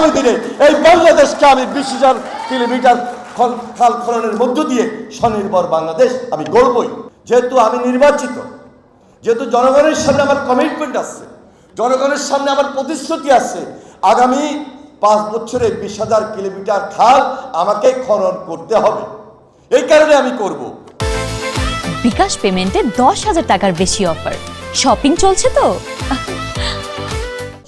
আগামী দিনে এই বাংলাদেশকে আমি 20,000 কিলোমিটার খাল খননের মধ্য দিয়ে স্বনির্ভর বাংলাদেশ আমি গড়বই। যেহেতু আমি নির্বাচিত, যেহেতু জনগণের সামনে আমার কমিটমেন্ট আছে, জনগণের সামনে আমার প্রতিশ্রুতি আছে, আগামী 5 বছরে 20,000 কিলোমিটার খাল আমাকে খনন করতে হবে। এই কারণে আমি করব। বিকাশ পেমেন্টে 10,000 টাকার বেশি অফার, শপিং চলছে তো।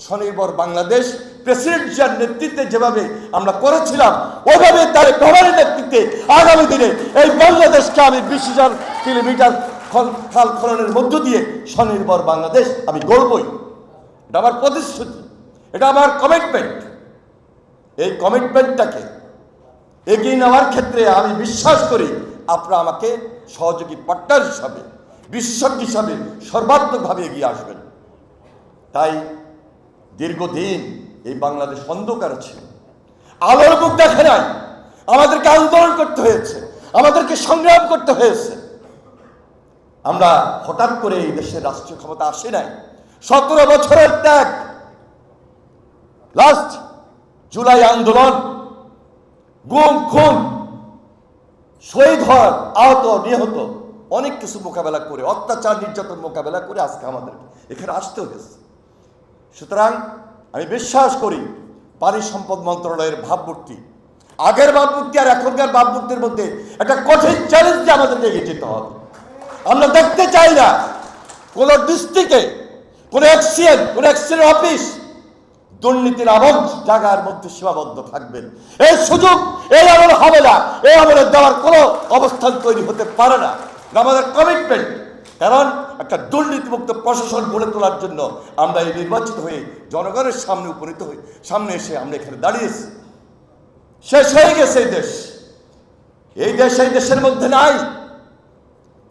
স্বনির্ভর বাংলাদেশ প্রেসিডেন্ট জিয়ার নেতৃত্বে যেভাবে আমরা করেছিলাম, ওইভাবে তার গভর্নরের নেতৃত্বে আগামী দিনে এই বাংলাদেশকে আমি 20,000 কিলোমিটার খাল খননের মধ্য দিয়ে স্বনির্ভর বাংলাদেশ আমি গড়বই। এটা আমার প্রতিশ্রুতি, এটা আমার কমিটমেন্ট। এই কমিটমেন্টটাকে এগিয়ে নেওয়ার ক্ষেত্রে আমি বিশ্বাস করি আপনারা আমাকে সহযোগী পার্টনার হিসাবে, বিশেষজ্ঞ হিসাবে সর্বাত্মকভাবে এগিয়ে আসবেন। তাই দীর্ঘদিন এই বাংলাদেশ অন্ধকার ছিল, আলোর মুখ দেখে নাই। আমাদেরকে আন্দোলন করতে হয়েছে, আমাদেরকে সংগ্রাম করতে হয়েছে। আমরা হঠাৎ করে এই দেশের রাষ্ট্রীয় ক্ষমতা আসে নাই। 17 বছরের ত্যাগ, লাস্ট জুলাই আন্দোলন, গুম খুন, শহীদ হওয়ার, আহত নিহত, অনেক কিছু মোকাবেলা করে, অত্যাচার নির্যাতন মোকাবেলা করে আজকে আমাদেরকে এখানে আসতে হয়েছে। সুতরাং আমি বিশ্বাস করি পানি সম্পদ মন্ত্রণালয়ের ভাবমূর্তি, আগের ভাবমূর্তি আর এখনকার ভাবমূর্তির মধ্যে একটা কঠিন চ্যালেঞ্জ আমাদেরকে এগিয়ে যেতে হবে। আমরা দেখতে চাই না কোন ডিস্ট্রিক্টে কোন এক্সিডেন্ট অফিস দুর্নীতির আবদ্ধ জায়গার মধ্যে সীমাবদ্ধ থাকবেন। এই সুযোগ এই আমল হবে না, এই আমলে দেওয়ার কোনো অবস্থান তৈরি হতে পারে না। আমাদের কমিটমেন্ট, কারণ একটা দুর্নীতিমুক্ত প্রশাসন গড়ে তোলার জন্য আমরা এই নির্বাচিত হয়ে জনগণের সামনে উপনীত হই, সামনে এসে আমরা এখানে দাঁড়িয়েছি। শেষ হয়ে গেছে এই দেশ, এই দেশের মধ্যে নাই।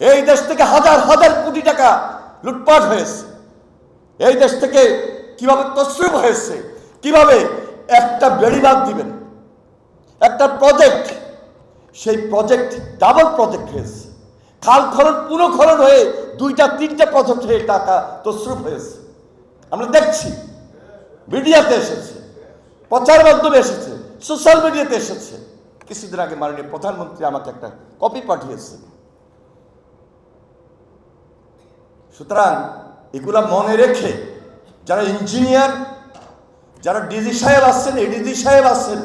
এই দেশ থেকে হাজার হাজার কোটি টাকা লুটপাট হয়েছে। এই দেশ থেকে কিভাবে তছরূপ হয়েছে, কিভাবে একটা বেড়িবাঁধ দিবেন, একটা প্রজেক্ট, সেই প্রজেক্ট ডাবল প্রজেক্ট হয়েছে। খাল খনন পুনঃখনন হয়ে 2-3টা প্রজেক্ট হয়ে টাকা তছরূপ হয়েছে। আমরা দেখছি, মিডিয়াতে এসেছে, প্রচার মাধ্যমে এসেছে, সোশ্যাল মিডিয়াতে এসেছে। কিছুদিন আগে মাননীয় প্রধানমন্ত্রী আমাকে একটা কপি পাঠিয়েছে। সুতরাং এগুলা মনে রেখে যারা ইঞ্জিনিয়ার, যারা ডিজি সাহেব আছেন, এডিজি সাহেব আছেন,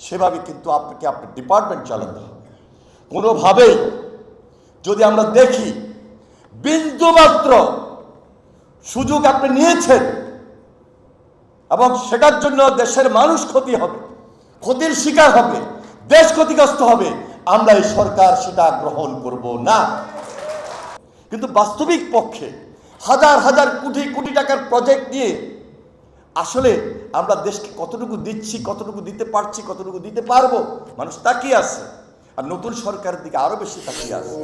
সেভাবে কিন্তু আপনাকে আপনার ডিপার্টমেন্ট চালাতে হবে। কোনোভাবেই যদি আমরা দেখি বিন্দুমাত্র সুযোগ আপনি নিয়েছেন এবং সেটার জন্য দেশের মানুষ ক্ষতি হবে, ক্ষতির শিকার হবে, দেশ ক্ষতিগ্রস্ত হবে, আমরা এই সরকার সেটা গ্রহণ করব না। কিন্তু বাস্তবিক পক্ষে হাজার হাজার কোটি কোটি টাকার প্রজেক্ট নিয়ে আসলে আমরা দেশকে কতটুকু দিচ্ছি, কতটুকু দিতে পারছি, কতটুকু দিতে পারবো, মানুষ তাকিয়ে আছে। আর নতুন সরকারের দিকে আরো বেশি তাকিয়ে আছে।